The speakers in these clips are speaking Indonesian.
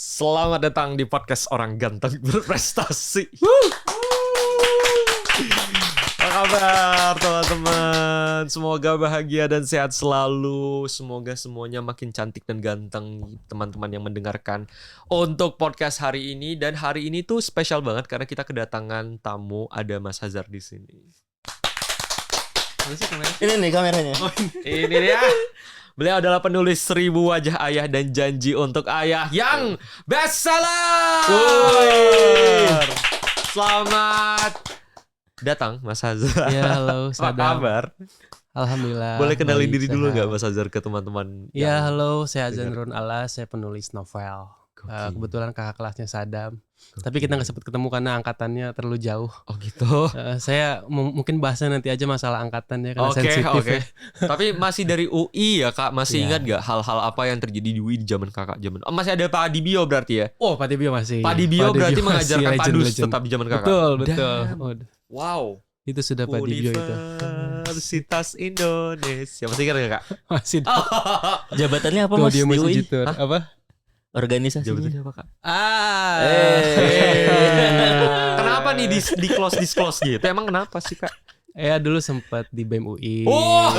Selamat datang di podcast orang ganteng berprestasi. Apa kabar teman-teman? Semoga bahagia dan sehat selalu. Semoga semuanya makin cantik dan ganteng teman-teman yang mendengarkan untuk podcast hari ini. Dan hari ini tuh spesial banget karena kita kedatangan tamu. Ada Mas Hazar di sini. Ini nih kameranya. Ini dia. Beliau adalah penulis 1000 Wajah Ayah dan Janji untuk Ayah yang bestseller. Selamat datang Mas Hazar. Ya, halo, Apa Sadam. kabar? Alhamdulillah. Boleh kenalin baik, diri dulu sehat. nggak Mas Hazar ke teman-teman? Ya, yang halo, saya Azan dengar? Run Ala, saya penulis novel. Gokil. Kebetulan kakak kelasnya Sadam. Tapi kita nggak sempat ketemu karena angkatannya terlalu jauh. Oh gitu. Saya mungkin bahasnya nanti aja masalah angkatannya karena Oke, sensitif. oke. Ya. Tapi masih dari UI ya Kak? Masih Iya. ingat nggak hal-hal apa yang terjadi di UI di zaman Kakak zaman? Oh, masih ada Pak Adibio berarti ya? Oh, Pak Dibio masih. Pak Adibio berarti Dibio mengajarkan masih padus legend. tetap di zaman Kakak. Betul, betul. Damn. Oh, Wow. itu sudah Pak Dibio itu. Universitas Indonesia. Masih ingat nggak Kak? Masih. Jabatannya apa Tuh, Mas dia di masih UI? jitur. Hah? Apa? Organisasinya. Jabatannya apa Kak? Kenapa nih di close disclose gitu? Emang kenapa sih Kak? Ya dulu sempat di BEM UI. Oh!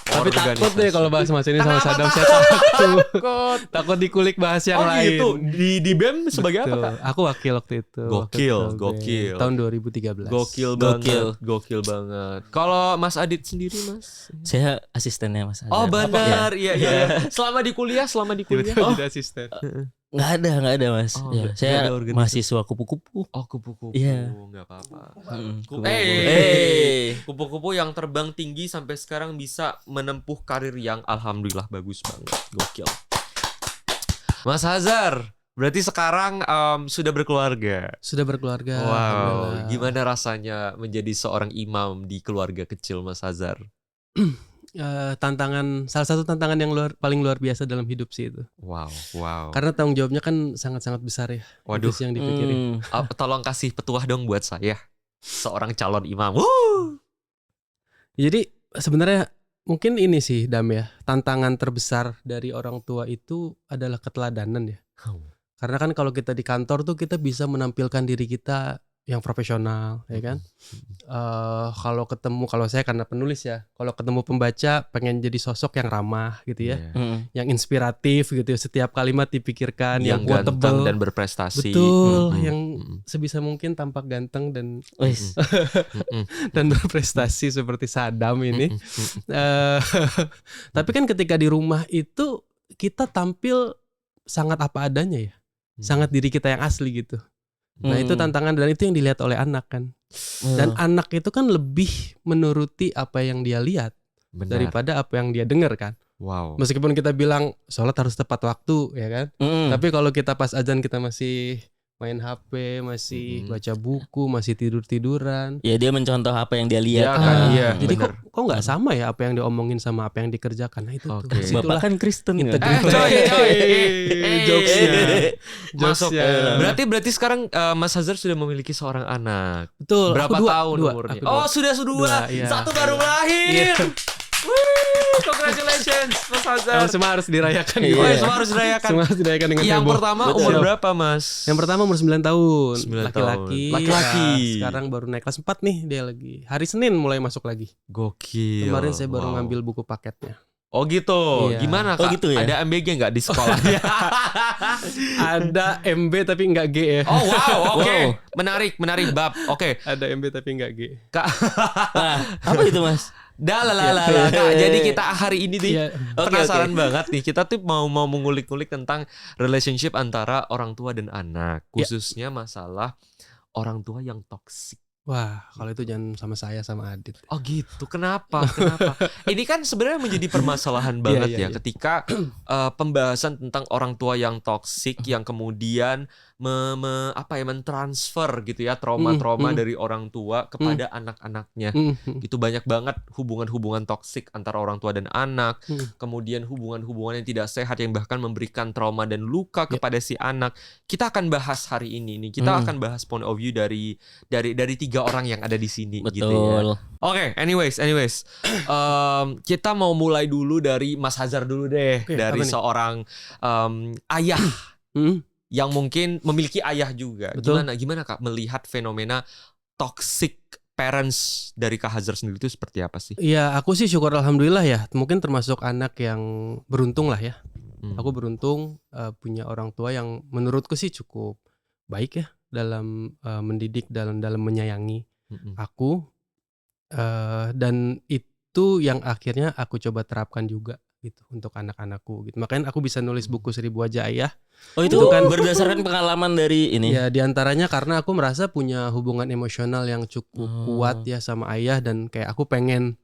Tapi takut deh kalau bahas mas ini sama Kenapa Sadam, saya takut. Takut dikulik bahas yang Oh lain. gitu. Di BEM sebagai apa Betul. Kak? Aku wakil waktu itu. Gokil, Waktu itu, gokil. Tahun 2013. Gokil banget, gokil banget. Kalau Mas Adit sendiri Mas? Saya asistennya Mas Azhar. Oh Apa? benar, iya iya. Selama di kuliah. Tiba-tiba jadi asisten. Nggak ada Mas. Oh, Ya, nggak saya ada organisasi. mahasiswa kupu-kupu. Oh kupu-kupu, Iya. nggak apa-apa. Kupu-kupu. Kupu-kupu yang terbang tinggi sampai sekarang bisa menempuh karir yang alhamdulillah bagus banget, gokil. Mas Hazar, berarti sekarang sudah berkeluarga. Sudah berkeluarga. Wow, alhamdulillah. gimana rasanya menjadi seorang imam di keluarga kecil Mas Hazar? Salah satu tantangan yang paling luar biasa dalam hidup sih itu. Wow. Karena tanggung jawabnya kan sangat-sangat besar ya. Waduh, Itu sih yang dipikirin. tolong kasih petuah dong buat saya, seorang calon imam. Jadi sebenarnya mungkin ini sih Dam ya, tantangan terbesar dari orang tua itu adalah keteladanan ya. Karena kan kalau kita di kantor tuh kita bisa menampilkan diri kita yang profesional, ya kan. Kalau saya karena penulis ya, kalau ketemu pembaca pengen jadi sosok yang ramah gitu ya, yang inspiratif gitu ya. Setiap kalimat dipikirkan, yang yang ganteng quotable, dan berprestasi. betul, Mm-mm. yang Mm-mm. sebisa mungkin tampak ganteng dan Wis. Mm-mm. dan berprestasi seperti Sadam ini. Mm-mm. Tapi kan ketika di rumah itu kita tampil sangat apa adanya ya, sangat diri kita yang asli gitu. Nah itu tantangan dan itu yang dilihat oleh anak kan. Dan anak itu kan lebih menuruti apa yang dia lihat Benar. daripada apa yang dia dengar kan. Wow. Meskipun kita bilang sholat harus tepat waktu ya kan. Tapi kalau kita pas azan kita masih main HP, masih baca buku, masih tiduran. Ya dia mencontoh apa yang dia lihat. Ya kan, iya. Jadi bener. kok nggak sama ya apa yang diomongin sama apa yang dikerjakan. Nah itu tuh. Oke. Disitulah Bapak kan Kristen ya. integritas. Jokesnya. Masuk. Jokesnya. Berarti sekarang Mas Hazar sudah memiliki seorang anak. Betul. Berapa aku tahun dua. umurnya? Aku Oh, dua. sudah Dua, iya. Satu baru lahir. Iya. Wih, congratulations Mas Hazar. Semua harus dirayakan Iya. gitu. Oh, semua harus dirayakan. Semua harus dirayakan dengan Yang heboh. pertama Betul. umur berapa, Mas? Yang pertama umur 9 tahun. 9 Laki-laki. tahun. Laki-laki. Ya, sekarang baru naik kelas 4 nih dia lagi. Hari Senin mulai masuk lagi. Gokil. Kemarin saya baru Wow. ngambil buku paketnya. Oh gitu. Iya. Gimana Oh Kak? gitu ya? Ada MBG nggak di sekolah? Ada MB tapi nggak G ya. Oh wow, oke. Wow. Menarik bab. Oke. Ada MB tapi nggak G. Kak. Nah, apa itu Mas? Kak. Jadi kita hari ini nih Iya. penasaran banget nih. Kita tuh mau mengulik-ulik tentang relationship antara orang tua dan anak, khususnya masalah orang tua yang toksik. Wah, kalau itu jangan sama saya sama Adit. Oh gitu. Kenapa? Ini kan sebenarnya menjadi permasalahan banget Iya, ya iya. ketika pembahasan tentang orang tua yang toksik yang kemudian mentransfer gitu ya trauma-trauma Mm. dari orang tua kepada anak-anaknya. Itu banyak banget hubungan-hubungan toksik antara orang tua dan anak, kemudian hubungan-hubungan yang tidak sehat yang bahkan memberikan trauma dan luka kepada si anak. Kita akan bahas hari ini nih. Kita akan bahas point of view dari 3 orang yang ada di sini gitu ya. Betul. Oke, anyways, kita mau mulai dulu dari Mas Hazar dulu deh, Oke, dari apa nih? seorang ayah Hmm. yang mungkin memiliki ayah juga. Betul. Gimana Kak melihat fenomena toxic parents dari Kak Hazar sendiri itu seperti apa sih? Iya, aku sih syukur alhamdulillah ya. Mungkin termasuk anak yang beruntung lah ya. Hmm. Aku beruntung punya orang tua yang menurutku sih cukup baik ya dalam mendidik, dalam menyayangi Mm-mm. aku. Dan itu yang akhirnya aku coba terapkan juga gitu untuk anak-anakku gitu. Makanya aku bisa nulis buku 1000 Wajah Ayah. Oh itu Itu kan kan- berdasarkan pengalaman dari ini. Ya diantaranya karena aku merasa punya hubungan emosional yang cukup kuat ya sama ayah, dan kayak aku pengen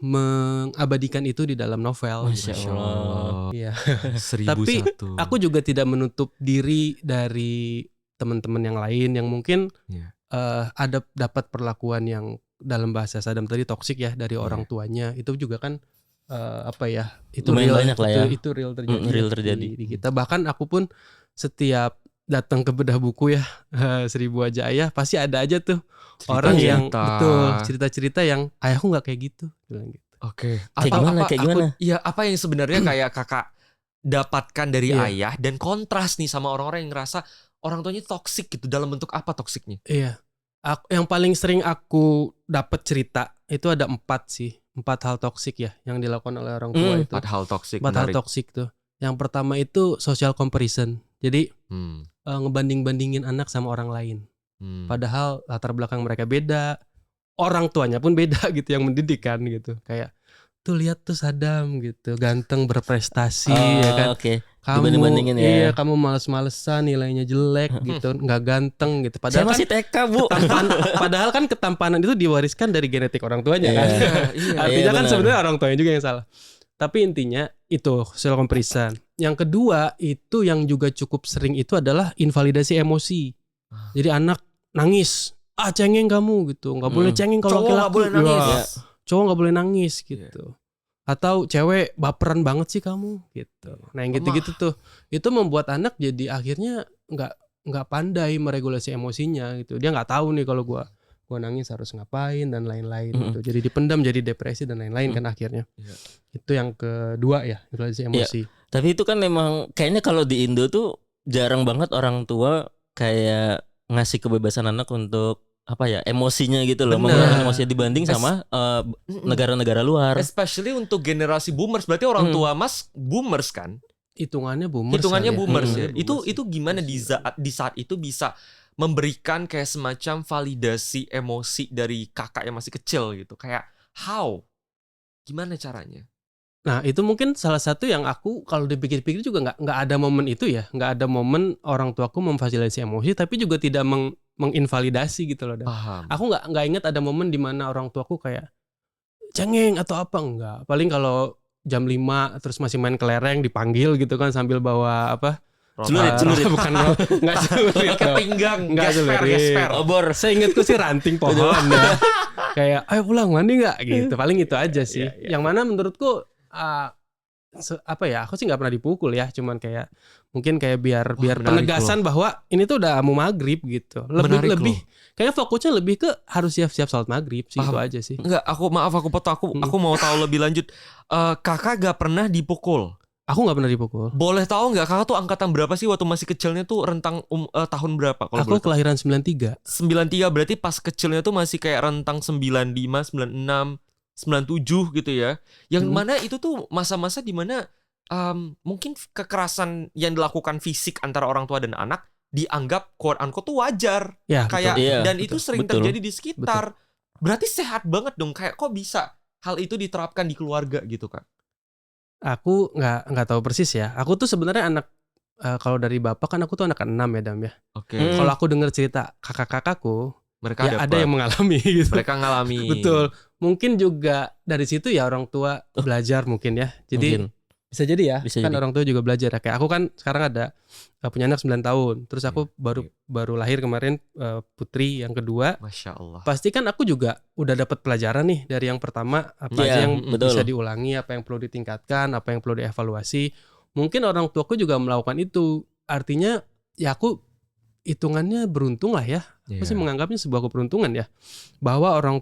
mengabadikan itu di dalam novel. Masya Allah. Iya. 1001. Tapi aku juga tidak menutup diri dari teman-teman yang lain yang mungkin Iya. ada dapat perlakuan yang dalam bahasa Sadam tadi toksik ya dari orang tuanya. Itu juga kan itu Lumayan real, banyak lah ya. itu real terjadi. Real ya terjadi. di kita. Bahkan aku pun setiap datang ke bedah buku ya 1000 Wajah Ayah pasti ada aja tuh orang yang betul cerita-cerita yang ayahku nggak kayak gitu, bilang gitu. Oke. Kayak gimana? Iya, apa yang sebenarnya kayak Kakak dapatkan dari Iya. ayah dan kontras nih sama orang-orang yang ngerasa orang tuanya toksik gitu. Dalam bentuk apa toksiknya? Iya. Yang paling sering aku dapat cerita itu ada 4 hal toksik ya yang dilakukan oleh orang tua itu. 4 hal toksik. 4 hal menarik. toksik tuh. Yang pertama itu social comparison. Jadi Hmm. ngebanding-bandingin anak sama orang lain. Hmm. Padahal latar belakang mereka beda, orang tuanya pun beda gitu yang mendidik kan gitu. Kayak tuh lihat tuh Sadam gitu, ganteng berprestasi ya kan. Oke. Kamu Dibanding-bandingin ya. iya, kamu males-malesan, nilainya jelek gitu, nggak ganteng gitu. Saya Padahal masih kan TK, Bu. padahal kan ketampanan itu diwariskan dari genetik orang tuanya kan. Iya, Artinya iya, kan benar. sebenarnya orang tuanya juga yang salah. Tapi intinya itu social comparison. Yang kedua itu yang juga cukup sering itu adalah invalidasi emosi. Jadi anak nangis, cengeng kamu gitu, nggak boleh cengeng kalau Cowok nggak laki-laki. boleh nangis. Wah, cowok nggak boleh nangis gitu. Atau cewek baperan banget sih kamu gitu. Nah yang gitu-gitu tuh itu membuat anak jadi akhirnya nggak pandai meregulasi emosinya gitu. Dia nggak tahu nih kalau gua nangis harus ngapain dan lain-lain gitu. Jadi dipendam, jadi depresi dan lain-lain kan akhirnya. Iya. Itu yang kedua ya, regulasi emosi. Tapi itu kan memang kayaknya kalau di Indo tuh jarang banget orang tua kayak ngasih kebebasan anak untuk apa ya, emosinya gitu loh, Bener. mengeluarkan emosinya dibanding sama negara-negara luar. Especially untuk generasi boomers. Berarti orang tua Mas boomers kan? Hitungannya boomers. Hitungannya kali ya. boomers ya. Boomers. Itu gimana di saat itu bisa memberikan kayak semacam validasi emosi dari kakak yang masih kecil gitu. Kayak how? Gimana caranya? Nah itu mungkin salah satu yang aku kalau dipikir-pikir juga nggak ada momen itu ya, nggak ada momen orang tuaku memfasilitasi emosi, tapi juga tidak menginvalidasi gitu loh. Dan Paham. aku nggak ingat ada momen di mana orang tuaku kayak cengeng atau apa, enggak. Paling kalau jam 5 terus masih main kelereng dipanggil gitu kan sambil bawa apa? Celurit. Bukan nggak celurit. Pakai pinggang, Nggak gesper, celurit. gesper. Obor. Saya ingatku sih ranting pohon ya. Kayak ayo pulang mandi nggak gitu. Paling itu aja sih. Iya. Yang mana menurutku apa ya? Aku sih nggak pernah dipukul ya. Cuman kayak mungkin kayak biar menarik penegasan bahwa ini tuh udah mau maghrib gitu. Menarik Lebih kayaknya fokusnya lebih ke harus siap-siap sholat maghrib sih. Paham. Itu aja sih. Enggak, aku potong. Aku mau tahu lebih lanjut. Kakak gak pernah dipukul. Aku nggak pernah dipukul. Boleh tahu nggak kakak tuh angkatan berapa sih waktu masih kecilnya tuh rentang tahun berapa? Kalau Aku kelahiran 93. 93 berarti pas kecilnya tuh masih kayak rentang 95, 96, 97 gitu ya. Yang mana itu tuh masa-masa dimana mungkin kekerasan yang dilakukan fisik antara orang tua dan anak dianggap quote unquote tuh wajar. Ya, Kayak Iya, dan itu sering betul. terjadi di sekitar. Berarti sehat banget dong. Kayak kok bisa hal itu diterapkan di keluarga gitu Kak? Aku nggak tahu persis ya. Aku tuh sebenarnya anak kalau dari bapak kan aku tuh anak ke-6 ya Dam ya. Oke. Kalau aku dengar cerita kakak-kakakku, Mereka ya ada yang mengalami gitu. mereka ngalami. Betul. Mungkin juga dari situ ya orang tua belajar mungkin ya. Jadi Mungkin. Bisa jadi ya. Bisa Kan jadi. orang tua juga belajar ya. Kayak aku kan sekarang ada punya anak 9 tahun. Terus aku baru lahir kemarin, putri yang kedua. Masya Allah. Pasti kan aku juga udah dapat pelajaran nih dari yang pertama, apa aja yang betul. bisa diulangi, apa yang perlu ditingkatkan, apa yang perlu dievaluasi. Mungkin orang tuaku juga melakukan itu. Artinya ya aku hitungannya beruntung lah ya. Aku sih menganggapnya sebuah keberuntungan ya. Bahwa orang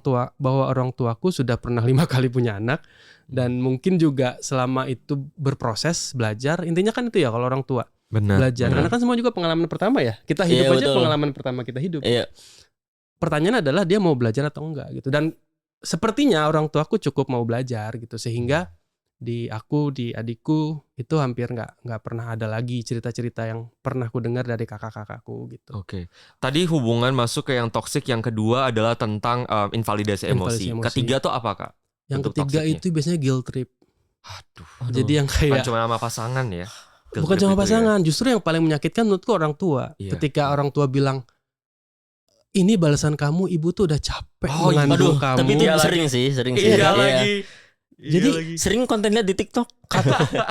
tuaku sudah pernah 5 kali punya anak, dan mungkin juga selama itu berproses belajar. Intinya kan itu ya kalau orang tua belajar. Karena kan semua juga pengalaman pertama ya. Kita hidup aja pengalaman pertama kita hidup. Pertanyaan adalah dia mau belajar atau enggak gitu. Dan sepertinya orang tuaku cukup mau belajar gitu, sehingga di adikku itu hampir nggak pernah ada lagi cerita-cerita yang pernah aku dengar dari kakak-kakakku gitu. Oke. Tadi hubungan masuk ke yang toksik, yang kedua adalah tentang invalidasi emosi. Ketiga tuh apa, Kak? Yang ketiga toksiknya itu biasanya guilt trip. Aduh. Jadi yang kayak bukan cuma sama pasangan ya. Bukan cuma pasangan, justru yang paling menyakitkan menurutku orang tua. Ketika orang tua bilang, ini balasan kamu, ibu tuh udah capek mengandung kamu. Tapi itu sering sih. Iya lagi. Jadi sering kontennya di TikTok.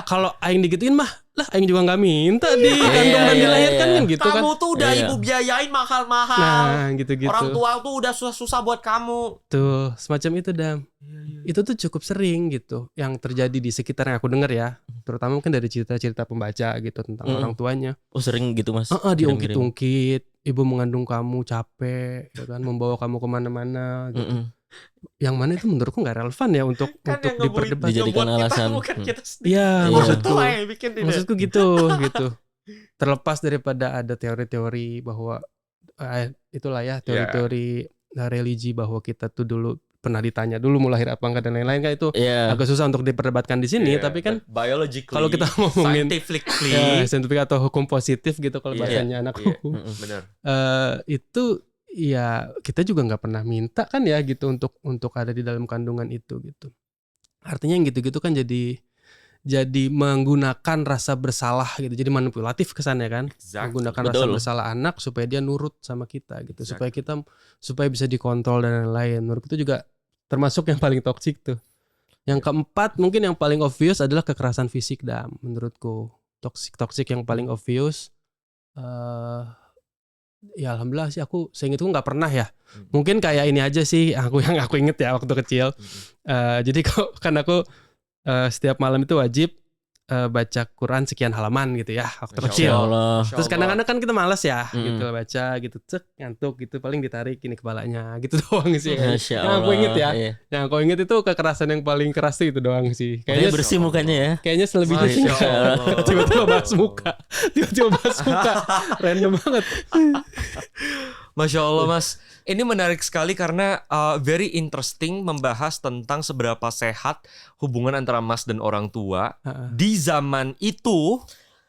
Kalau aing digituin mah, lah aing juga nggak minta dikandung dan dilahirkan kan gitu kan. Kamu tuh udah ibu biayain mahal-mahal. Nah gitu-gitu. Orang tua tuh udah susah-susah buat kamu. Tuh semacam itu Dam. Itu tuh cukup sering gitu yang terjadi di sekitar yang aku dengar ya. Terutama mungkin dari cerita-cerita pembaca gitu tentang orang tuanya. Oh sering gitu Mas. Diungkit-ungkit, ibu mengandung kamu capek, ya kan, membawa kamu kemana-mana gitu. Yang mana itu menurutku nggak relevan ya untuk diperdebatkan, dijadikan alasan. Iya, maksudku gitu. Terlepas daripada ada teori-teori bahwa itulah ya teori-teori religi bahwa kita tuh dulu pernah ditanya dulu mau lahir apa enggak dan lain-lain, kan itu agak susah untuk diperdebatkan di sini. Tapi kan kalau kita ngomongin scientific atau hukum positif gitu kalau bahasanya anakku, benar. Itu ya kita juga nggak pernah minta kan ya gitu untuk ada di dalam kandungan itu gitu. Artinya yang gitu-gitu kan jadi menggunakan rasa bersalah gitu, jadi manipulatif kesannya kan. Menggunakan rasa bersalah anak supaya dia nurut sama kita gitu, supaya bisa dikontrol dan lain-lain. Menurut itu juga termasuk yang paling toksik tuh. Yang keempat mungkin yang paling obvious adalah kekerasan fisik Dam. Menurutku toksik yang paling obvious. Ya alhamdulillah sih aku seingatku nggak pernah ya. Mungkin kayak ini aja sih aku inget ya waktu kecil. Jadi kan aku setiap malam itu wajib baca Quran sekian halaman gitu ya waktu kecil. Terus kadang-kadang kan kita malas ya gitu baca gitu, cek ngantuk gitu, paling ditarik ini kepalanya gitu doang sih. Yang aku inget ya. Yang aku inget itu kekerasan yang paling keras itu doang sih. Kayaknya bersih mukanya ya. Kayaknya selebihnya sih tiba-tiba bahas muka. Random banget. Masya Allah Mas. Ini menarik sekali karena very interesting membahas tentang seberapa sehat hubungan antara Mas dan orang tua di zaman itu,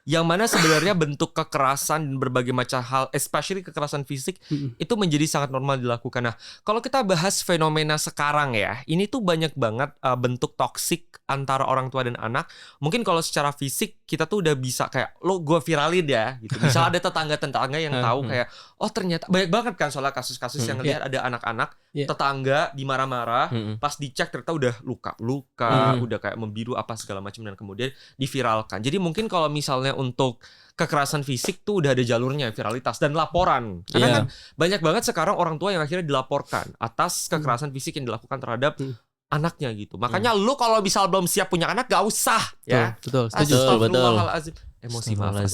yang mana sebenarnya bentuk kekerasan dan berbagai macam hal, especially kekerasan fisik, itu menjadi sangat normal dilakukan. Nah, kalau kita bahas fenomena sekarang ya, ini tuh banyak banget bentuk toksik antara orang tua dan anak. Mungkin kalau secara fisik kita tuh udah bisa kayak, lo gue viralin ya gitu. Misal ada tetangga-tetangga yang tahu kayak, oh ternyata banyak banget kan soalnya kasus-kasus yang ngelihat ada anak-anak tetangga dimarah-marah, pas dicek ternyata udah luka-luka, udah kayak membiru apa segala macam, dan kemudian diviralkan. Jadi mungkin kalau misalnya untuk kekerasan fisik tuh udah ada jalurnya, viralitas dan laporan. Karena kan banyak banget sekarang orang tua yang akhirnya dilaporkan atas kekerasan fisik yang dilakukan terhadap anaknya gitu. Makanya lu kalau misal belum siap punya anak gak usah ya. Betul. Emosi maaf.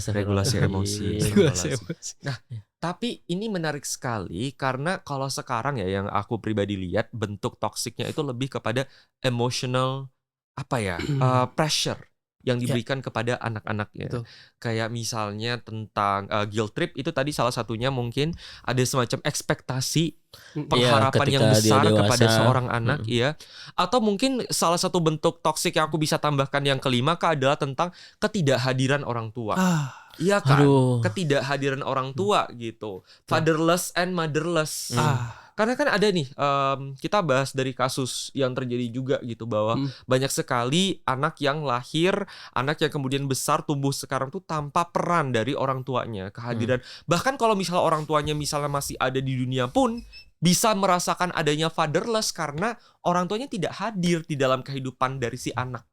Regulasi emosi. Nah, tapi ini menarik sekali karena kalau sekarang ya yang aku pribadi lihat bentuk toksiknya itu lebih kepada emotional pressure yang diberikan kepada anak-anaknya. Kayak misalnya tentang guilt trip itu tadi salah satunya mungkin ada semacam ekspektasi pengharapan yang besar kepada seorang anak ya. Atau mungkin salah satu bentuk toksik yang aku bisa tambahkan yang kelima adalah tentang ketidakhadiran orang tua. Iya kan? Ketidakhadiran orang tua gitu. Fatherless and motherless. Karena kan ada nih, kita bahas dari kasus yang terjadi juga gitu, bahwa banyak sekali anak yang lahir, anak yang kemudian besar, tumbuh sekarang tuh tanpa peran dari orang tuanya, kehadiran. Bahkan kalau misalnya orang tuanya misalnya masih ada di dunia pun, bisa merasakan adanya fatherless karena orang tuanya tidak hadir di dalam kehidupan dari si anak.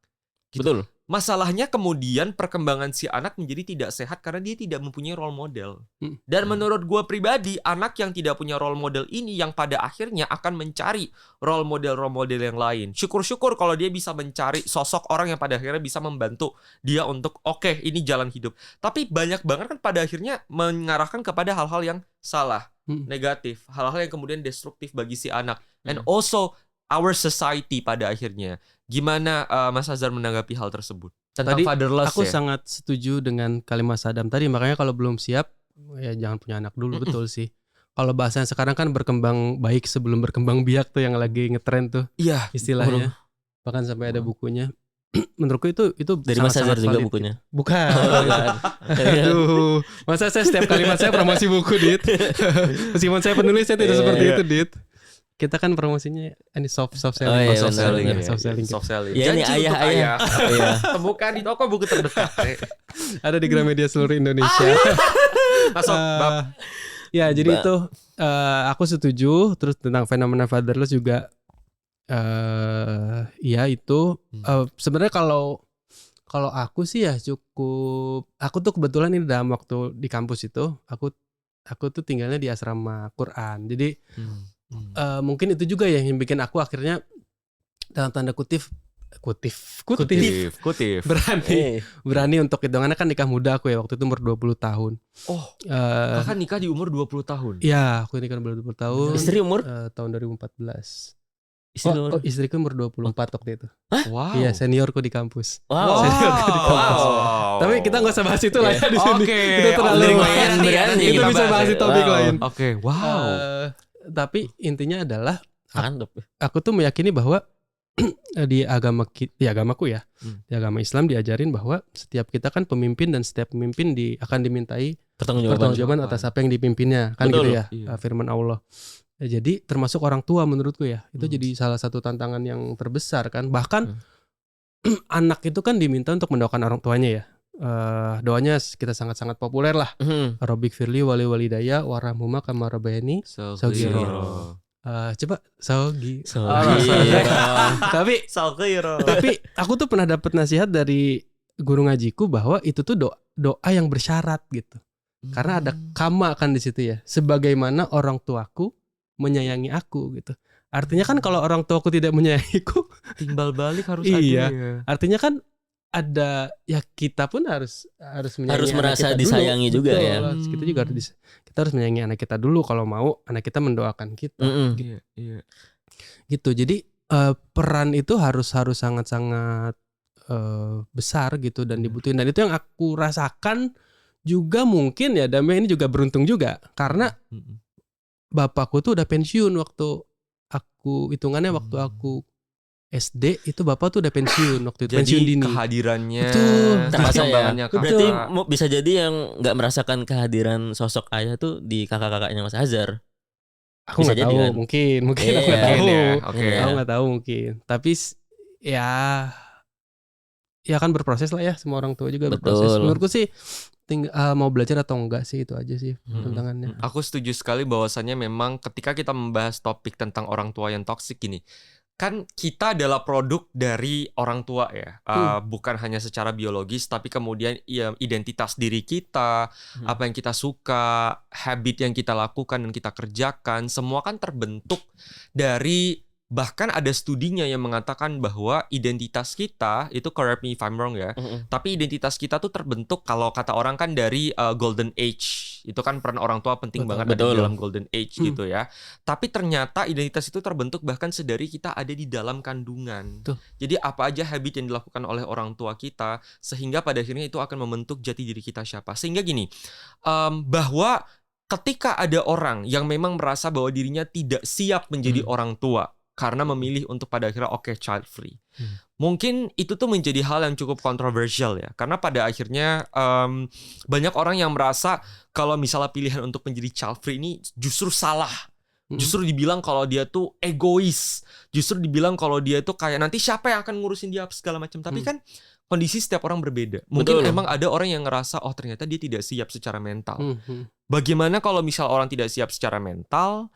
gitu. Betul. Masalahnya kemudian perkembangan si anak menjadi tidak sehat karena dia tidak mempunyai role model. Dan menurut gue pribadi, anak yang tidak punya role model ini yang pada akhirnya akan mencari role model yang lain. Syukur-syukur kalau dia bisa mencari sosok orang yang pada akhirnya bisa membantu dia untuk oke, ini jalan hidup. Tapi banyak banget kan pada akhirnya mengarahkan kepada hal-hal yang salah, negatif, hal-hal yang kemudian destruktif bagi si anak. And also our society pada akhirnya. Gimana Mas Azhar menanggapi hal tersebut? Tentang Tadi fatherless aku ya? sangat setuju dengan kalimat Sadam tadi. Makanya kalau belum siap, ya jangan punya anak dulu. Betul sih. Kalau bahasanya sekarang kan berkembang baik sebelum berkembang biak tuh yang lagi ngetren tuh Iya. istilahnya. Bahkan sampai ada bukunya. Menururku itu Dari Mas Azhar juga valid. bukunya. Bukan. Aduh, masa saya setiap kalimat saya promosi buku, Dit. Meskipun saya penulis, saya tidak seperti itu, Dit. Kita kan promosinya ini soft selling. Oh, iya, Soft benar, selling, benar. ya. Soft selling. Soft selling. Ya, ini Janji untuk ayah. Iya. Temukan di toko buku terdekat. Ada di Gramedia seluruh Indonesia. Masuk bab. Ya, jadi itu aku setuju. Terus tentang fenomena fatherless juga iya itu sebenarnya kalau aku sih ya cukup. Aku tuh kebetulan ini dalam waktu di kampus itu aku tuh tinggalnya di asrama Quran. Jadi mungkin itu juga ya yang bikin aku akhirnya dalam tanda kutip berani untuk hitungannya kan nikah muda aku ya waktu itu umur 20 tahun. Oh, kakak nikah di umur 20 tahun? Iya, aku nikah umur 20 tahun. Istri umur? Tahun 2014. Istri Istriku umur 24 waktu itu. Wow. Iya, seniorku di kampus. Wow. Seniorku di kampus. Wow. Tapi kita nggak usah bahas itu lah ya di sini. Oke. Itu terlalu berani. Itu bisa bahas di topik lain. Oke, wow. Tapi intinya adalah Mantap. aku tuh meyakini bahwa di agamaku ya, di agama Islam diajarin bahwa setiap kita kan pemimpin dan setiap pemimpin akan dimintai pertanggungjawaban atas apa yang dipimpinnya, kan Betul. gitu ya, firman Allah. Ya, jadi termasuk orang tua menurutku ya, itu jadi salah satu tantangan yang terbesar kan. Bahkan anak itu kan diminta untuk mendoakan orang tuanya ya. Doanya kita sangat-sangat populer lah. Rabbik firli wali walidaya warhamhuma kama rabbayani shaghira. Coba Sogi. Tapi aku tuh pernah dapat nasihat dari guru ngajiku bahwa itu tuh doa yang bersyarat gitu. Karena ada kama kan di situ ya. Sebagaimana orang tuaku menyayangi aku gitu. Artinya kan kalau orang tuaku tidak menyayangiku, timbal balik harus iya. ada ya. Artinya kan ada ya kita pun harus menyayangi Harus anak merasa kita disayangi dulu. juga Betul. ya. Kita juga kita harus menyayangi anak kita dulu kalau mau anak kita mendoakan kita. Iya. Gitu. Jadi peran itu harus sangat-sangat besar gitu dan dibutuhin, dan itu yang aku rasakan juga mungkin ya. Damai ini juga beruntung juga karena bapakku tuh udah pensiun waktu aku waktu aku SD itu bapak tuh udah pensiun waktu itu. Jadi pensiun dini. Kehadirannya Betul. Terasa ya. kakak. Berarti bisa jadi yang nggak merasakan kehadiran sosok ayah tuh di kakak-kakaknya Mas Azhar. Aku Bisa nggak jadi tahu, kan? mungkin aku Iya. nggak tahu. Oke. Aku nggak tahu mungkin. Tapi ya kan berproses lah ya, semua orang tua juga berproses. Betul. Menurutku sih mau belajar atau enggak sih, itu aja sih tantangannya. Aku setuju sekali bahwasannya memang ketika kita membahas topik tentang orang tua yang toksik gini, kan kita adalah produk dari orang tua ya, bukan hanya secara biologis tapi kemudian identitas diri kita, apa yang kita suka, habit yang kita lakukan dan kita kerjakan, semua kan terbentuk dari. Bahkan ada studinya yang mengatakan bahwa identitas kita itu, correct me if I'm wrong ya, tapi identitas kita tuh terbentuk kalau kata orang kan dari golden age. Itu kan peran orang tua penting banget ada di dalam golden age gitu ya. Tapi ternyata identitas itu terbentuk bahkan sedari kita ada di dalam kandungan. Jadi apa aja habit yang dilakukan oleh orang tua kita sehingga pada akhirnya itu akan membentuk jati diri kita siapa. Sehingga gini, bahwa ketika ada orang yang memang merasa bahwa dirinya tidak siap menjadi orang tua karena memilih untuk pada akhirnya child free. Mungkin itu tuh menjadi hal yang cukup kontroversial ya. Karena pada akhirnya banyak orang yang merasa kalau misalnya pilihan untuk menjadi child free ini justru salah. Justru dibilang kalau dia tuh egois. Justru dibilang kalau dia tuh kayak nanti siapa yang akan ngurusin dia segala macam. Tapi kan kondisi setiap orang berbeda. Mungkin emang ada orang yang ngerasa ternyata dia tidak siap secara mental. Bagaimana kalau misal orang tidak siap secara mental,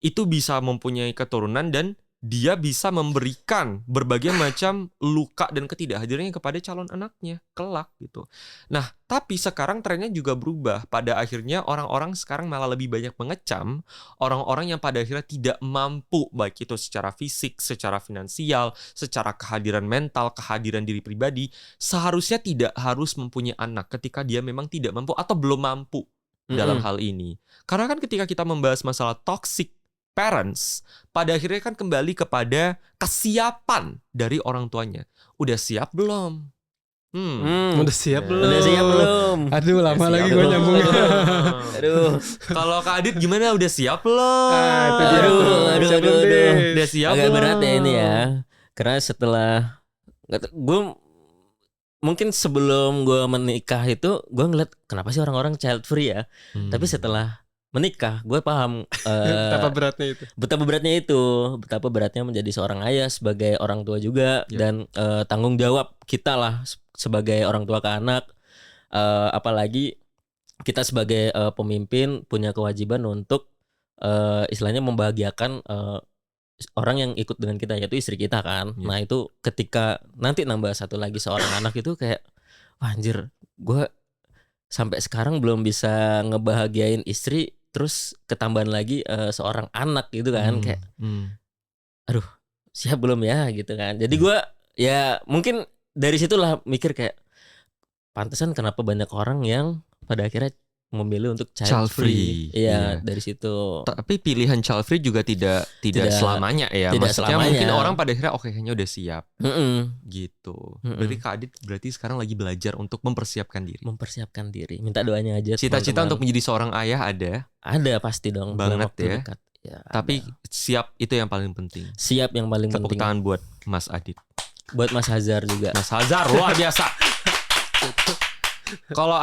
itu bisa mempunyai keturunan dan dia bisa memberikan berbagai macam luka dan ketidakhadirannya kepada calon anaknya kelak gitu. Nah, tapi sekarang trennya juga berubah. Pada akhirnya orang-orang sekarang malah lebih banyak mengecam orang-orang yang pada akhirnya tidak mampu, baik itu secara fisik, secara finansial, secara kehadiran mental, kehadiran diri pribadi, seharusnya tidak harus mempunyai anak ketika dia memang tidak mampu atau belum mampu dalam hal ini. Karena kan ketika kita membahas masalah toxic parents, pada akhirnya kan kembali kepada kesiapan dari orang tuanya. Udah siap belum? Udah siap belum? Udah siap belum? Aduh, lama Udah lagi siap gue belum? nyambungnya. Aduh. Kalau Kak Adit gimana? Udah siap belum? Itu dia. Aduh. Siap belum, deh? Udah siap Agak belum? berat ya ini ya. Karena setelah gue mungkin sebelum gue menikah itu gue ngeliat kenapa sih orang-orang child free ya. Tapi setelah menikah gue paham Betapa beratnya itu. betapa beratnya menjadi seorang ayah sebagai orang tua juga. Dan tanggung jawab kita lah sebagai orang tua ke anak. Apalagi kita sebagai pemimpin punya kewajiban untuk istilahnya membahagiakan orang yang ikut dengan kita, yaitu istri kita kan. Nah itu ketika nanti nambah satu lagi seorang anak itu kayak wah, anjir, gue sampai sekarang belum bisa ngebahagiain istri, terus ketambahan lagi seorang anak gitu kan. Kayak aduh, siap belum ya gitu kan. Jadi gue ya mungkin dari situlah mikir kayak pantesan kenapa banyak orang yang pada akhirnya memilih untuk child free. Iya, dari situ. Tapi pilihan child free juga tidak selamanya ya. Tidak Maksudnya selamanya. mungkin orang pada akhirnya oke, kayaknya udah siap gitu. Mm-mm. Berarti Kak Adit berarti sekarang lagi belajar untuk mempersiapkan diri. Mempersiapkan diri. Minta doanya aja. Cita-cita teman-teman. untuk menjadi seorang ayah ada pasti dong. banget dalam waktu ya. dekat. Ya, tapi ada. siap itu yang paling penting. Siap yang paling Tepuk penting. tangan buat Mas Adit. Buat Mas Hazar juga. Mas Hazar luar biasa. Kalau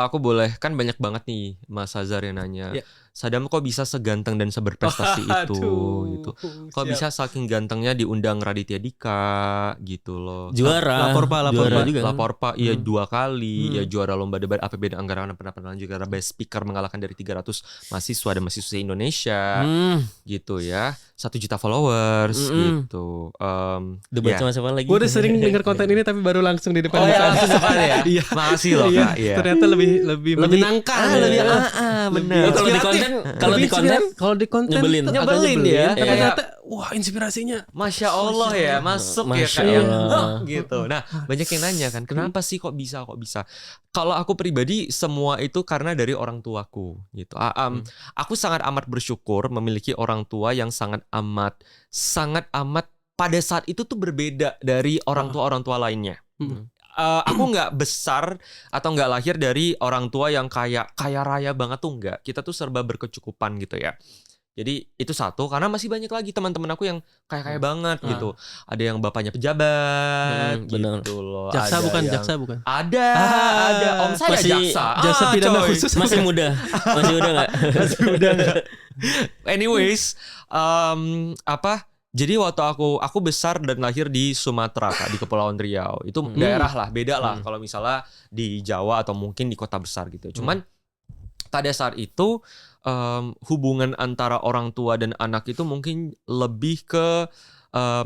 aku boleh, kan banyak banget nih Mas Hazar yang nanya, Sadam kok bisa seganteng dan seberprestasi itu gitu. Kok bisa saking gantengnya diundang Raditya Dika gitu loh. Juara. Lapor Pak. juga. Lapor Pak, iya 2 kali, ya juara lomba debat APBD Anggaran dan Pendapatan juga best speaker mengalahkan dari 300 mahasiswa dan mahasiswa Indonesia gitu ya. 1 juta followers gitu. Debat sama siapa lagi? Gue udah sering denger konten ini tapi baru langsung di depan langsung sekali ya. Iya. Makasih loh Kak. Iya. Ternyata lebih menyenangkan. Bener. Kalau di konten Nyebelin ya. Ternyata wah, inspirasinya Masya Allah ya, masuk ya Masya kayak Allah. gitu. Nah, banyak yang nanya kan, kenapa sih kok bisa? Kalau aku pribadi semua itu karena dari orang tuaku gitu. Aku sangat amat bersyukur memiliki orang tua yang sangat amat pada saat itu tuh berbeda dari orang tua lainnya. Aku nggak besar atau nggak lahir dari orang tua yang kaya raya banget tuh nggak. Kita tuh serba berkecukupan gitu ya. Jadi itu satu, karena masih banyak lagi teman-teman aku yang kaya banget gitu. Ada yang bapaknya pejabat gitu loh. Jaksa Ada bukan? Ada. Om saya Masih jasa pidana coy. khusus. Masih muda nggak? Anyways, jadi waktu aku besar dan lahir di Sumatera Kak, di Kepulauan Riau. Itu daerah lah, beda lah kalau misalnya di Jawa atau mungkin di kota besar gitu. Cuman pada saat itu hubungan antara orang tua dan anak itu mungkin lebih ke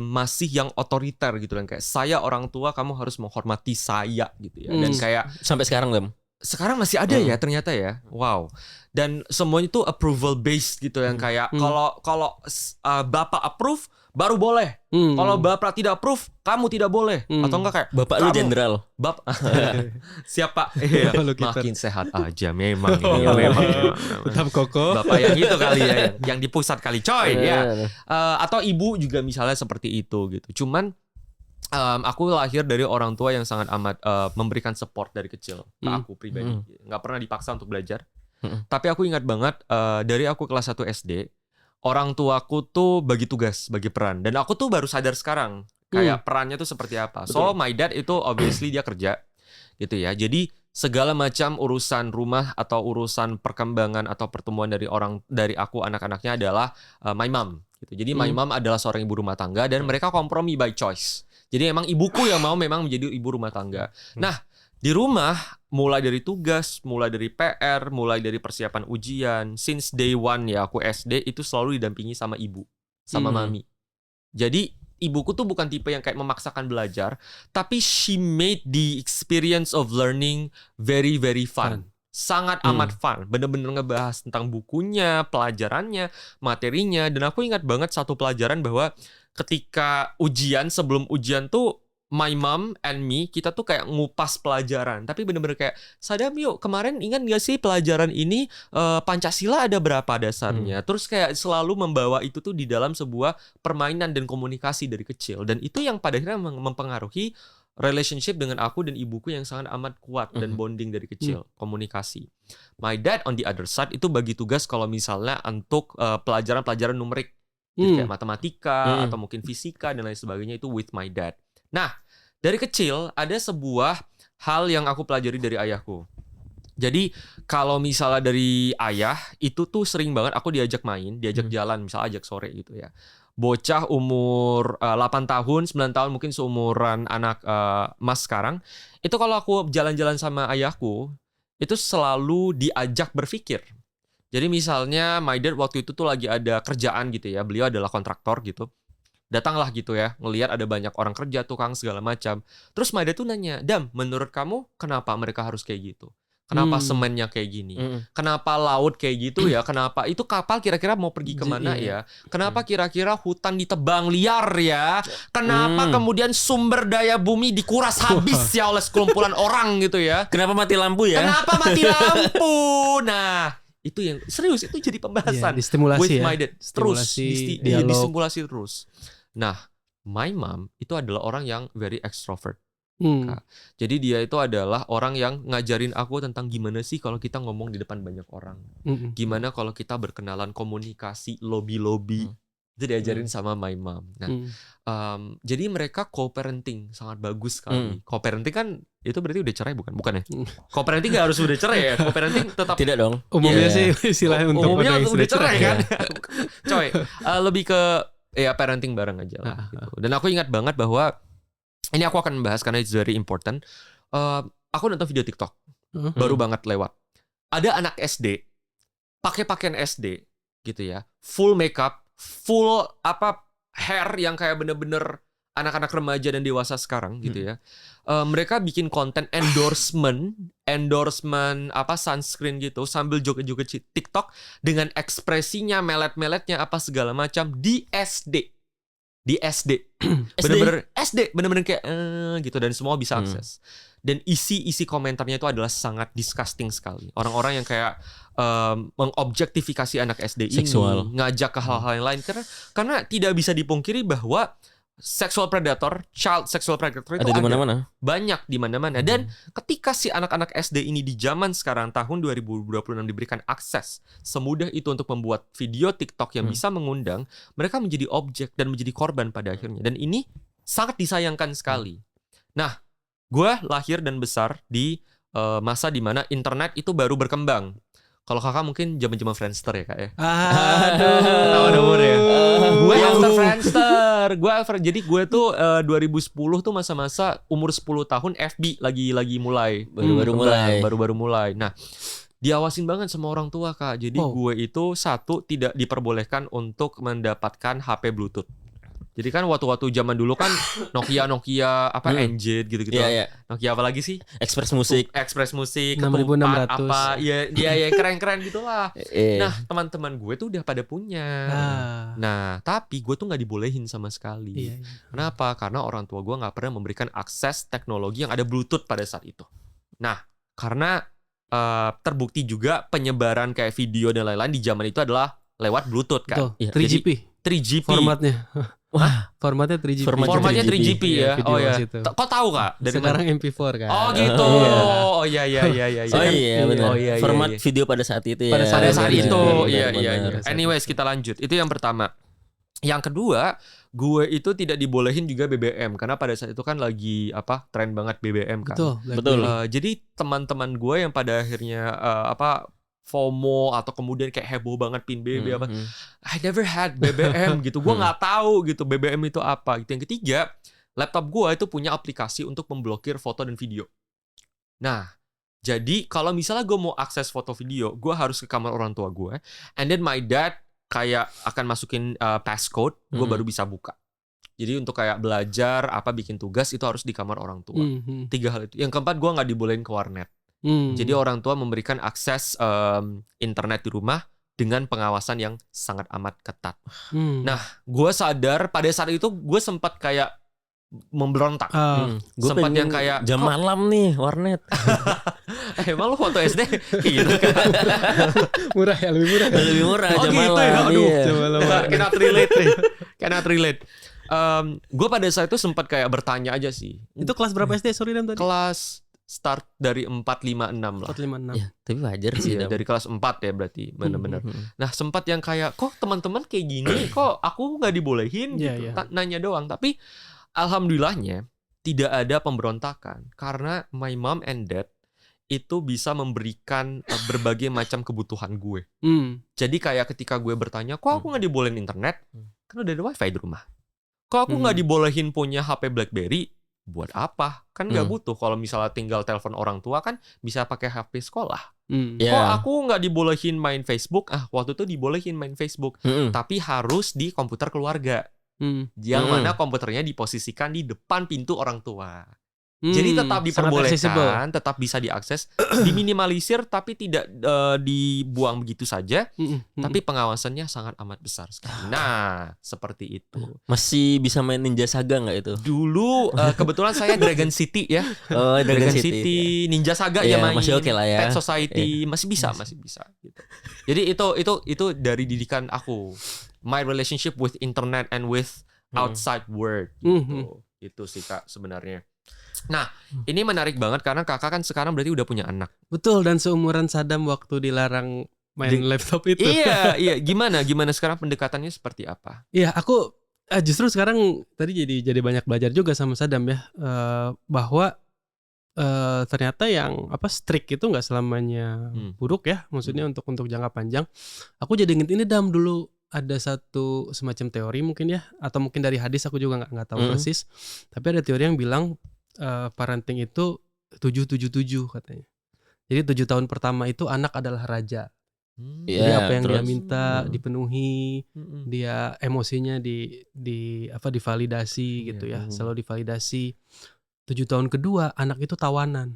masih yang otoriter gitu kan, kayak saya orang tua kamu harus menghormati saya gitu ya. Dan kayak Sampai sekarang Lem. sekarang masih ada ya ternyata ya. Wow. Dan semuanya itu approval based gitu yang kayak kalau bapak approve baru boleh. Kalau bapak tidak approve kamu tidak boleh. Atau enggak kayak Bapak lu jenderal. Siapa? Iya, Lu kiper. makin sehat aja memang ini memang. Tetap kokoh. Bapak yang itu kali ya, yang di pusat kali coy ya. Atau ibu juga misalnya seperti itu gitu. Cuman aku lahir dari orang tua yang sangat amat memberikan support dari kecil ke aku pribadi. Nggak pernah dipaksa untuk belajar. Tapi aku ingat banget dari aku kelas 1 SD, orang tuaku tuh bagi tugas, bagi peran. Dan aku tuh baru sadar sekarang kayak perannya tuh seperti apa. So my dad itu obviously dia kerja gitu ya. Jadi segala macam urusan rumah atau urusan perkembangan atau pertemuan dari aku anak-anaknya adalah my mom gitu. Jadi my mom adalah seorang ibu rumah tangga dan mereka kompromi by choice. Jadi emang ibuku yang mau memang menjadi ibu rumah tangga. Nah, di rumah mulai dari tugas, mulai dari PR, mulai dari persiapan ujian, since day one ya aku SD itu selalu didampingi sama ibu, sama mami. Jadi ibuku tuh bukan tipe yang kayak memaksakan belajar, tapi she made the experience of learning very very fun. Sangat amat fun. Bener-bener ngebahas tentang bukunya, pelajarannya, materinya. Dan aku ingat banget satu pelajaran bahwa ketika ujian, sebelum ujian tuh my mom and me, kita tuh kayak ngupas pelajaran. Tapi bener-bener kayak, Sadam yuk, kemarin ingat gak sih pelajaran ini Pancasila ada berapa dasarnya? Terus kayak selalu membawa itu tuh di dalam sebuah permainan dan komunikasi dari kecil. Dan itu yang pada akhirnya mempengaruhi relationship dengan aku dan ibuku yang sangat amat kuat dan bonding dari kecil, komunikasi. My dad on the other side itu bagi tugas kalau misalnya untuk pelajaran-pelajaran numerik, gitu, kayak matematika atau mungkin fisika dan lain sebagainya itu with my dad. Nah, dari kecil ada sebuah hal yang aku pelajari dari ayahku. Jadi kalau misalnya dari ayah itu tuh sering banget aku diajak main, diajak jalan, misalnya ajak sore gitu ya. Bocah umur 8 tahun, 9 tahun mungkin seumuran anak Mas sekarang. Itu kalau aku jalan-jalan sama ayahku, itu selalu diajak berpikir. Jadi misalnya my dad waktu itu tuh lagi ada kerjaan gitu ya. Beliau adalah kontraktor gitu. Datanglah gitu ya, ngelihat ada banyak orang kerja, tukang segala macam. Terus my dad tuh nanya, Dam, menurut kamu kenapa mereka harus kayak gitu? Kenapa semennya kayak gini? Kenapa laut kayak gitu ya? Kenapa itu kapal kira-kira mau pergi kemana ya? Kenapa kira-kira hutan ditebang liar ya? Kenapa kemudian sumber daya bumi dikuras habis ya oleh sekelumpulan orang gitu ya? Kenapa mati lampu ya? Kenapa mati lampu? Nah, itu yang serius, itu jadi pembahasan distimulasi with ya. my dad. Terus dialog. distimulasi terus. Nah, my mom itu adalah orang yang very extrovert. Jadi dia itu adalah orang yang ngajarin aku tentang gimana sih kalau kita ngomong di depan banyak orang. Gimana kalau kita berkenalan, komunikasi, lobby-lobby. Itu diajarin sama my mom. Nah, jadi mereka co-parenting sangat bagus sekali. Co-parenting kan itu berarti udah cerai bukan? Bukan ya? Co-parenting gak harus udah cerai ya. Co-parenting tetap Tidak dong. Umumnya sih istilahnya untuk umumnya yang udah sudah cerai kan. Coy, lebih ke ya parenting bareng aja lah gitu. Dan aku ingat banget bahwa ini aku akan membahas karena it's very important. Aku nonton video TikTok baru banget lewat. Ada anak SD pakai pakaian SD gitu ya, full makeup, full hair yang kayak bener-bener anak-anak remaja dan dewasa sekarang gitu ya. Mereka bikin konten endorsement sunscreen gitu sambil joget-joget TikTok dengan ekspresinya, melet-meletnya apa segala macam di SD. Di SD. Bener-bener SD, bener-bener kayak gitu dan semua bisa akses. Dan isi komentarnya itu adalah sangat disgusting sekali. Orang-orang yang kayak mengobjektifikasi anak SD seksual, ini, ngajak ke hal-hal yang lain karena tidak bisa dipungkiri bahwa sexual predator, child sexual predator itu ada di mana-mana. Banyak di mana-mana. Dan ketika si anak-anak SD ini di zaman sekarang tahun 2026 diberikan akses semudah itu untuk membuat video TikTok yang bisa mengundang, mereka menjadi objek dan menjadi korban pada akhirnya. Dan ini sangat disayangkan sekali. Nah, gue lahir dan besar di masa dimana internet itu baru berkembang. Kalau kakak mungkin zaman-zaman Friendster ya kak ya. Tahun umur ya. Gue after Friendster. Jadi gue tuh 2010 tuh masa-masa umur 10 tahun FB lagi mulai. Baru-baru mulai. Nah, diawasin banget sama orang tua kak. Jadi gue itu tidak diperbolehkan untuk mendapatkan HP Bluetooth. Jadi kan waktu-waktu zaman dulu kan Nokia NJ gitu-gitu. Iya. Nokia apa lagi sih? Express Musik. 6600 apa? Iya keren-keren gitulah. Nah, teman-teman gue tuh udah pada punya. Nah, tapi gue tuh nggak dibolehin sama sekali. Kenapa? Karena orang tua gue nggak pernah memberikan akses teknologi yang ada Bluetooth pada saat itu. Nah, karena terbukti juga penyebaran kayak video dan lain-lain di zaman itu adalah lewat Bluetooth kan. 3GP formatnya. Wah, formatnya 3GP. Formatnya 3GP ya. Oh ya. Kok tahu kak? Dari sekarang MP4 kan. Oh gitu. Oh iya. Oh iya benar. Format video pada saat itu ya. Pada saat itu. Iya. Anyways, kita lanjut. Itu yang pertama. Yang kedua, gue itu tidak dibolehin juga BBM karena pada saat itu kan lagi tren banget BBM kan. Betul. Jadi teman-teman gue yang pada akhirnya FOMO atau kemudian kayak heboh banget pin BB I never had BBM gitu. Gue nggak tahu gitu BBM itu apa gitu. Yang ketiga, laptop gue itu punya aplikasi untuk memblokir foto dan video. Nah, jadi kalau misalnya gue mau akses foto video, gue harus ke kamar orang tua gue, and then my dad kayak akan masukin passcode, gue baru bisa buka. Jadi untuk kayak belajar, bikin tugas itu harus di kamar orang tua. 3 hal itu. Yang keempat, gue nggak dibolehin ke warnet. Jadi orang tua memberikan akses internet di rumah dengan pengawasan yang sangat amat ketat. Nah, gue sadar pada saat itu gue sempat kayak memberontak. Gue Sempat yang kayak jam malam nih warnet. Emang lu waktu SD gitu kan? Murah ya, lebih murah. Lebih murah Oh jam gitu malam. ya? Aduh, Iya. Jam malam. cannot relate nih. Cannot relate. Gue pada saat itu sempat kayak bertanya aja sih. Itu kelas berapa SD? Sorry Dam tadi. Kelas start dari 4, 5, 6 lah. 456. Ya, tapi wajar sih. Iya, Dam. dari kelas 4 ya berarti benar-benar. Mhm. Nah, sempat yang kayak kok teman-teman kayak gini, kok aku nggak dibolehin Iya, gitu. iya. Nanya doang. Tapi alhamdulillahnya tidak ada pemberontakan karena my mom and dad itu bisa memberikan berbagai macam kebutuhan gue. Jadi kayak ketika gue bertanya, kok aku nggak dibolehin internet? Kan udah ada wifi di rumah. Kok aku nggak dibolehin punya HP BlackBerry? Buat apa? Kan nggak butuh. Kalau misalnya tinggal telepon orang tua kan bisa pakai HP sekolah. Ya. Kok aku nggak dibolehin main Facebook? Waktu itu dibolehin main Facebook. Tapi harus di komputer keluarga. Yang mana komputernya diposisikan di depan pintu orang tua. Jadi tetap diperbolehkan, tetap bisa diakses, diminimalisir tapi tidak dibuang begitu saja. Tapi pengawasannya sangat amat besar sekali. Nah, seperti itu. Masih bisa main Ninja Saga nggak itu? Dulu kebetulan saya Dragon City ya. Oh, Dragon City, Ninja Saga ya main. Masih oke lah ya. Pet Society masih bisa gitu. Jadi itu dari didikan aku. My relationship with internet and with outside world gitu. Itu sih Kak sebenarnya. Nah, ini menarik banget karena kakak kan sekarang berarti udah punya anak. Betul, dan seumuran Sadam waktu dilarang main laptop itu. Iya. Gimana sekarang pendekatannya seperti apa? Iya, aku justru sekarang tadi jadi banyak belajar juga sama Sadam ya, bahwa ternyata yang strict itu nggak selamanya buruk ya, maksudnya untuk jangka panjang. Aku jadi inget ini Dam, dulu ada satu semacam teori mungkin ya, atau mungkin dari hadis, aku juga nggak tahu persis. Tapi ada teori yang bilang parenting itu 7-7-7 katanya. Jadi 7 tahun pertama itu anak adalah raja. Jadi apa yang dia minta dipenuhi, dia emosinya divalidasi gitu ya, selalu divalidasi. 7 tahun kedua anak itu tawanan.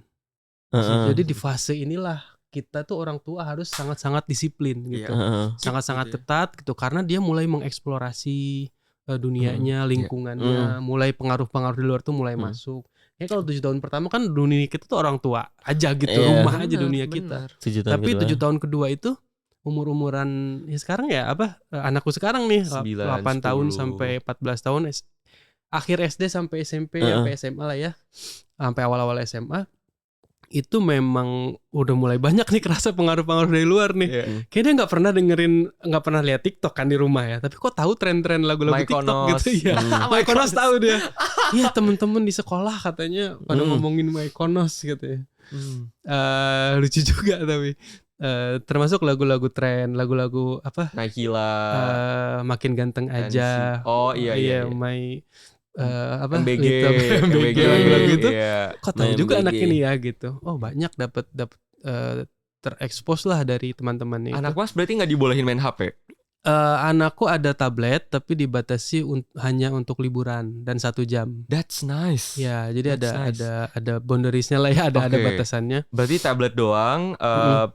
Jadi di fase inilah kita tuh orang tua harus sangat-sangat disiplin gitu, sangat-sangat ketat gitu, karena dia mulai mengeksplorasi dunianya, lingkungannya, mulai pengaruh-pengaruh di luar tuh mulai masuk. Ya kalau 7 tahun pertama kan dunia kita tuh orang tua aja gitu, rumah aja dunia kita. Tapi 7 tahun kedua itu umur-umuran ya sekarang ya anakku sekarang nih 8 tahun sampai 14 tahun, akhir SD sampai SMP sampai SMA lah ya, sampai awal-awal SMA itu memang udah mulai banyak nih kerasa pengaruh-pengaruh dari luar nih. Kayaknya nggak pernah lihat TikTok kan di rumah ya, tapi kok tahu tren-tren lagu-lagu TikTok gitu ya. Mykonos tahu dia. Iya, temen-temen di sekolah katanya pada ngomongin Mykonos gitu ya. Lucu juga tapi termasuk lagu-lagu tren, lagu-lagu Naikila, makin ganteng aja. Oh iya. MBG gitu. Kok tahu juga anak ini ya gitu. Oh, banyak dapat terekspos lah dari teman-temannya. Anak Mas berarti nggak dibolehin main HP? Anakku ada tablet tapi dibatasi hanya untuk liburan dan 1 jam. That's nice. Ya, jadi ada boundariesnya lah ya, ada batasannya. Berarti tablet doang,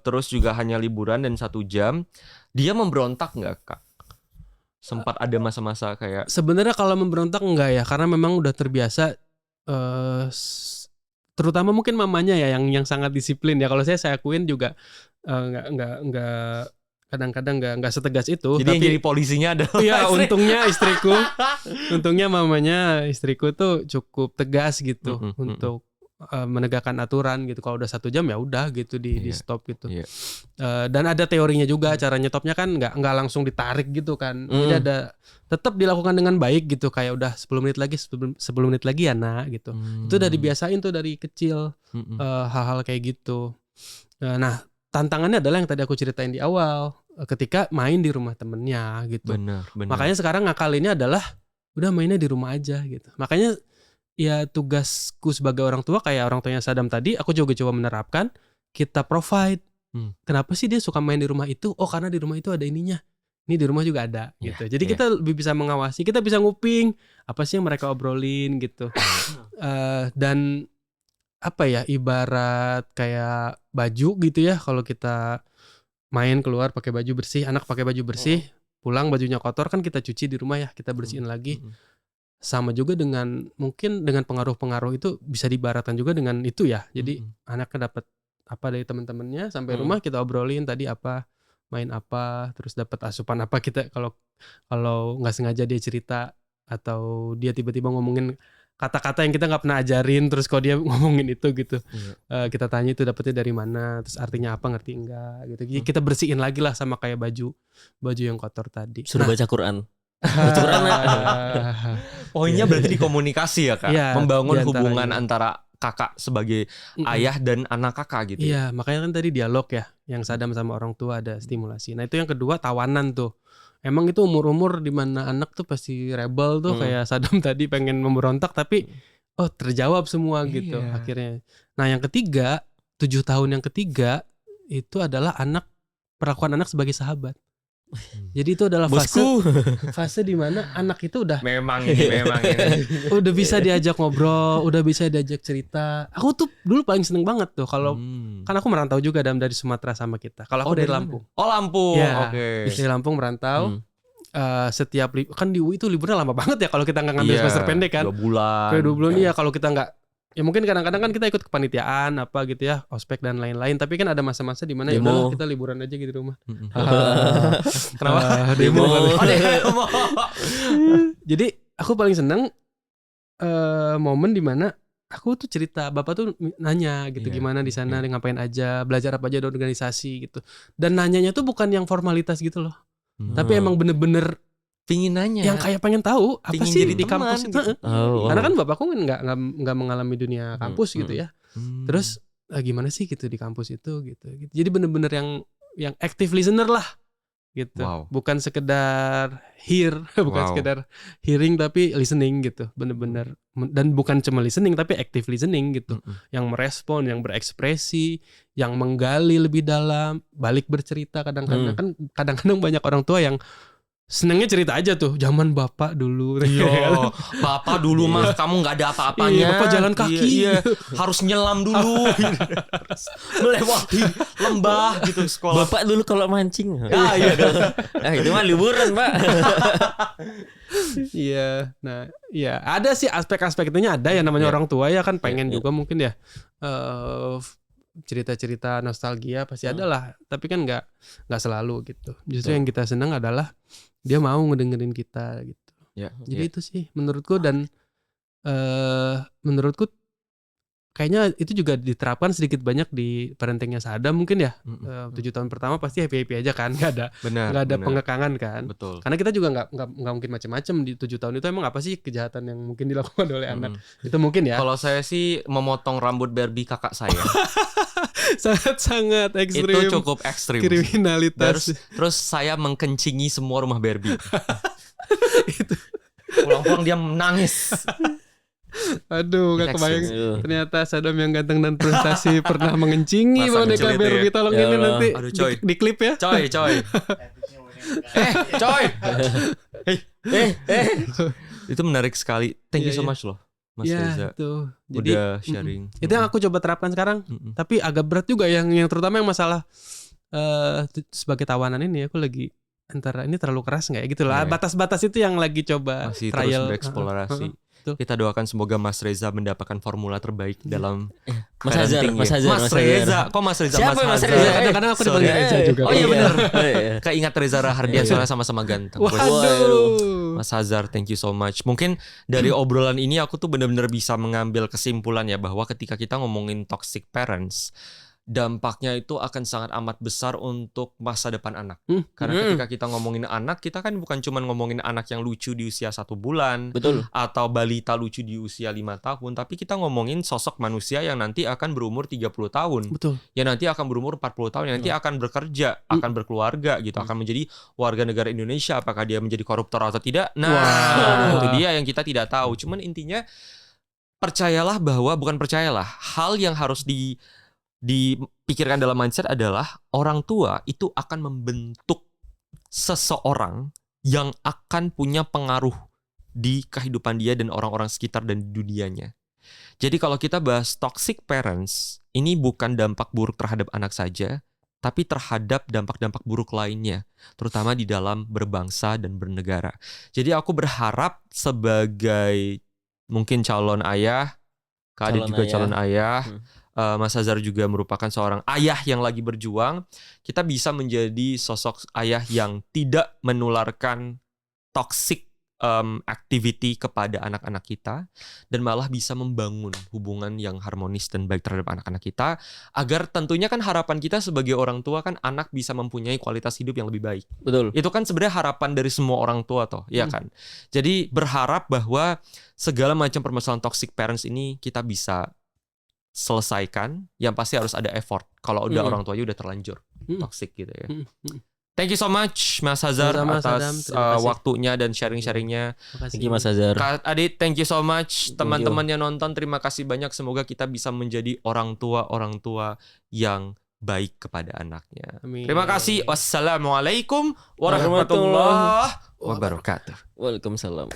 terus juga hanya liburan dan 1 jam. Dia memberontak nggak Kak? Sempat ada masa-masa kayak sebenarnya kalau memberontak enggak ya, karena memang udah terbiasa, terutama mungkin mamanya ya yang sangat disiplin ya. Kalau saya akuin juga enggak kadang-kadang enggak setegas itu. Jadi tapi yang jadi polisinya adalah iya, untungnya mamanya istriku tuh cukup tegas gitu untuk menegakkan aturan gitu. Kalau udah 1 jam ya udah gitu di stop gitu. Dan ada teorinya juga, cara nyetopnya kan nggak langsung ditarik gitu kan. Jadi ada tetap dilakukan dengan baik gitu, kayak udah 10 menit lagi ya nak gitu. Itu udah dibiasain tuh dari kecil, hal-hal kayak gitu. Nah, tantangannya adalah yang tadi aku ceritain di awal, ketika main di rumah temennya gitu. Benar. Makanya sekarang ngakalinnya adalah udah mainnya di rumah aja gitu. Makanya ya tugasku sebagai orang tua, kayak orang tuanya Sadam tadi, aku juga coba menerapkan, kita provide. Kenapa sih dia suka main di rumah itu? Oh, karena di rumah itu ada ininya. ini di rumah juga ada gitu. Jadi iya. kita lebih bisa mengawasi, kita bisa nguping apa sih yang mereka obrolin gitu. Dan apa ya, ibarat kayak baju gitu ya, kalau kita main keluar pakai baju bersih, anak pakai baju bersih, pulang bajunya kotor kan kita cuci di rumah ya, kita bersihin lagi. Sama juga dengan mungkin dengan pengaruh-pengaruh itu bisa diibaratkan juga dengan itu ya. Jadi anaknya dapat apa dari teman-temannya, sampai rumah kita obrolin tadi apa, main apa, terus dapat asupan apa. Kita kalau nggak sengaja dia cerita atau dia tiba-tiba ngomongin kata-kata yang kita nggak pernah ajarin, terus kalau dia ngomongin itu gitu, kita tanya itu dapetnya dari mana, terus artinya apa, ngerti enggak gitu. Jadi kita bersihin lagi lah, sama kayak baju yang kotor tadi. Suruh baca Quran. Baca Quran. Poinnya berarti di komunikasi ya Kak, Iya, membangun diantaranya. hubungan antara kakak sebagai ayah dan anak kakak gitu. Iya, makanya kan tadi dialog ya, yang Sadam sama orang tua ada stimulasi. Nah itu yang kedua, tawanan tuh. Emang itu umur-umur dimana anak tuh pasti rebel tuh, kayak Sadam tadi pengen memberontak, tapi terjawab semua gitu akhirnya. Nah yang ketiga, 7 tahun yang ketiga itu adalah perlakuan anak sebagai sahabat. Jadi itu adalah fase di mana anak itu udah Memang ini. udah bisa diajak ngobrol, udah bisa diajak cerita. Aku tuh dulu paling seneng banget tuh kalau kan aku merantau juga dari Sumatera sama kita. Kalau aku dari Lampung. Oh Lampung, Ya, oke. dari Lampung merantau. Setiap kan di UI itu liburnya lama banget ya kalau kita nggak ngambil semester pendek kan. 2 bulan. Kayak 2 bulan ya, kalau kita nggak, ya mungkin kadang-kadang kan kita ikut kepanitiaan apa gitu ya, ospek dan lain-lain. Tapi kan ada masa-masa di mana ya udahlah kita liburan aja gitu di rumah. Kenapa? Demo. Demo. Jadi aku paling seneng momen di mana aku tuh cerita, bapak tuh nanya gitu, gimana di sana, ngapain aja, belajar apa aja di organisasi gitu. Dan nanyanya tuh bukan yang formalitas gitu loh. Tapi emang bener-bener pingin nanya, yang kayak pengen tahu apa pingin sih jadi di teman, kampus itu. gitu. Karena kan bapakku kan nggak mengalami dunia kampus gitu ya. Terus gimana sih gitu di kampus itu gitu. Jadi bener-bener yang active listener lah gitu. Wow. Bukan sekedar sekedar hearing, tapi listening gitu. Bener-bener, dan bukan cuma listening tapi active listening gitu. Yang merespon, yang berekspresi, yang menggali lebih dalam, balik bercerita. Kadang-kadang kan banyak orang tua yang senengnya cerita aja tuh, zaman bapak dulu. Iya, bapak dulu mah kamu nggak ada apa-apanya. Iya, bapak jalan kaki. Iya, harus nyelam dulu, melewati lembah gitu sekolah. Bapak dulu kalau mancing. Iya. Itu mah liburan, Pak. Iya, nah, iya ada sih aspek-aspek itunya, ada ya, namanya orang tua ya kan pengen juga mungkin ya cerita-cerita nostalgia pasti ada lah, tapi kan nggak selalu gitu. Justru yang kita senang adalah dia mau ngedengerin kita gitu. Jadi itu sih menurutku, dan menurutku kayaknya itu juga diterapkan sedikit banyak di parentingnya Sadam mungkin ya. 7 tahun pertama pasti happy aja kan, nggak ada pengekangan kan. Betul. Karena kita juga nggak mungkin macam-macam di 7 tahun itu. Emang apa sih kejahatan yang mungkin dilakukan oleh anak itu mungkin ya. Kalau saya sih memotong rambut Barbie kakak saya. Sangat ekstrim. Itu cukup ekstrim. Kriminalitas. Terus saya mengkencingi semua rumah Barbie. Itu. Pulang-pulang dia menangis. Aduh, gak kebayang. Ternyata Sadam yang ganteng dan prestasi pernah mengencingi Masa boneka kecil itu Barbie. ya? Tolong Ya ini Allah. nanti Aduh, coy. di klip ya. Coy. Itu menarik sekali. Thank you so much loh, Mas Reza. Tuh. Jadi Udah sharing. itu yang aku coba terapkan sekarang. Tapi agak berat juga yang terutama yang masalah sebagai tawanan ini, aku lagi antara ini terlalu keras nggak ya gitu lah. Batas-batas itu yang lagi coba Masih trial. terus bereksplorasi. Betul. Kita doakan semoga Mas Reza mendapatkan formula terbaik dalam Mas Hazar, parenting Mas ya. Hazar, Mas Mas Reza. Hazar. Kok Mas Reza? Siapa Mas Hazar? Reza? Kadang-kadang aku dipanggil Sorry. Reza juga. Oh iya benar. Iya. Keingat Reza Rahardian soalnya sama-sama ganteng. Waduh. Mas Hazar, thank you so much. Mungkin dari obrolan ini aku tuh benar-benar bisa mengambil kesimpulan ya, bahwa ketika kita ngomongin toxic parents, dampaknya itu akan sangat amat besar untuk masa depan anak. Karena ketika kita ngomongin anak, kita kan bukan cuma ngomongin anak yang lucu di usia 1 bulan, Betul. atau balita lucu di usia 5 tahun, tapi kita ngomongin sosok manusia yang nanti akan berumur 30 tahun. Betul. Yang nanti akan berumur 40 tahun, yang nanti akan bekerja, akan berkeluarga gitu, akan menjadi warga negara Indonesia. Apakah dia menjadi koruptor atau tidak? Nah, itu dia yang kita tidak tahu. Cuman intinya hal yang harus dipikirkan dalam mindset adalah orang tua itu akan membentuk seseorang yang akan punya pengaruh di kehidupan dia dan orang-orang sekitar dan di dunianya. Jadi kalau kita bahas toxic parents, ini bukan dampak buruk terhadap anak saja, tapi terhadap dampak-dampak buruk lainnya, terutama di dalam berbangsa dan bernegara. Jadi aku berharap sebagai mungkin calon ayah, Kak Adit juga calon ayah, Mas Azhar juga merupakan seorang ayah yang lagi berjuang, kita bisa menjadi sosok ayah yang tidak menularkan toxic activity kepada anak-anak kita, dan malah bisa membangun hubungan yang harmonis dan baik terhadap anak-anak kita, agar tentunya kan harapan kita sebagai orang tua kan anak bisa mempunyai kualitas hidup yang lebih baik. Betul. Itu kan sebenarnya harapan dari semua orang tua toh, ya kan? Jadi berharap bahwa segala macam permasalahan toxic parents ini kita bisa selesaikan. Yang pasti harus ada effort. Kalau udah orang tuanya udah terlanjur toxic gitu ya. Thank you so much Mas Azhar atas waktunya dan sharing-sharingnya. Thank you Mas Azhar. Kak Adit, thank you so much. Teman-teman yang nonton, terima kasih banyak. Semoga kita bisa menjadi orang tua yang baik kepada anaknya. Amin. Terima kasih. Wassalamualaikum warahmatullahi wabarakatuh. Waalaikumsalam.